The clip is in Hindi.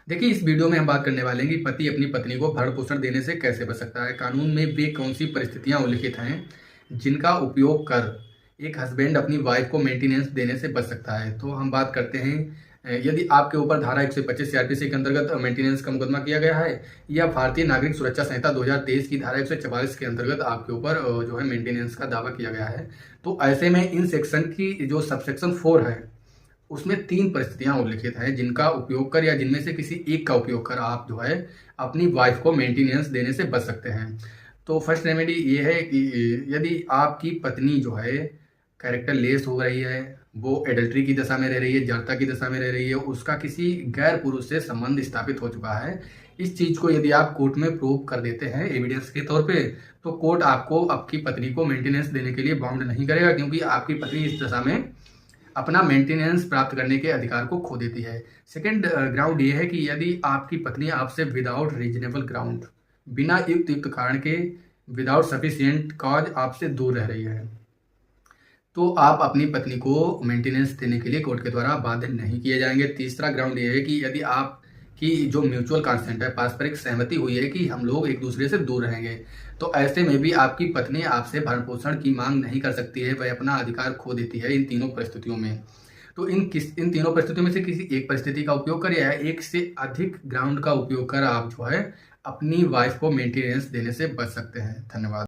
देखिए, इस वीडियो में हम बात करने वाले हैं कि पति अपनी पत्नी को भरण पोषण देने से कैसे बच सकता है। कानून में वे कौन सी परिस्थितियां उल्लिखित हैं जिनका उपयोग कर एक हस्बैंड अपनी वाइफ को मेंटेनेंस देने से बच सकता है। तो हम बात करते हैं, यदि आपके ऊपर धारा 125 सीआरपीसी के अंतर्गत मेंटेनेंस का मुकदमा किया गया है या भारतीय नागरिक सुरक्षा संहिता 2023 की धारा 144 के अंतर्गत आपके ऊपर जो है मेंटेनेंस का दावा किया गया है, तो ऐसे में इन सेक्शन की जो सबसेक्शन 4 है उसमें 3 परिस्थितियां उल्लिखित हैं जिनका उपयोग कर या जिनमें से किसी एक का उपयोग कर आप जो है अपनी वाइफ को मेंटेनेंस देने से बच सकते हैं। तो फर्स्ट रेमेडी ये है कि यदि आपकी पत्नी जो है कैरेक्टर लेस हो रही है, वो एडल्ट्री की दशा में रह रही है, जड़ता की दशा में रह रही है, उसका किसी गैर पुरुष से संबंध स्थापित हो चुका है, इस चीज को यदि आप कोर्ट में प्रूव कर देते हैं एविडेंस के तौर पे, तो कोर्ट आपको आपकी पत्नी को मेंटेनेंस देने के लिए बाउंड नहीं करेगा, क्योंकि आपकी पत्नी इस दशा में अपना मेंटेनेंस प्राप्त करने के अधिकार को खो देती है। सेकंड ग्राउंड ये है कि यदि आपकी पत्नी आपसे विदाउट रीजनेबल ग्राउंड, बिना युक्त कारण के, विदाउट सफिशिएंट कॉज आपसे दूर रह रही है, तो आप अपनी पत्नी को मेंटेनेंस देने के लिए कोर्ट के द्वारा बाध्य नहीं किए जाएंगे। तीसरा ग्राउंड ये है कि यदि आप की जो म्यूचुअल कंसेंट है, पारस्परिक सहमति हुई है कि हम लोग एक दूसरे से दूर रहेंगे, तो ऐसे में भी आपकी पत्नी आपसे भरण पोषण की मांग नहीं कर सकती है, वह अपना अधिकार खो देती है इन तीनों परिस्थितियों में। तो इन तीनों परिस्थितियों में से किसी एक परिस्थिति का उपयोग कर या एक से अधिक ग्राउंड का उपयोग कर आप जो है अपनी वाइफ को मेंटेनेंस देने से बच सकते हैं। धन्यवाद।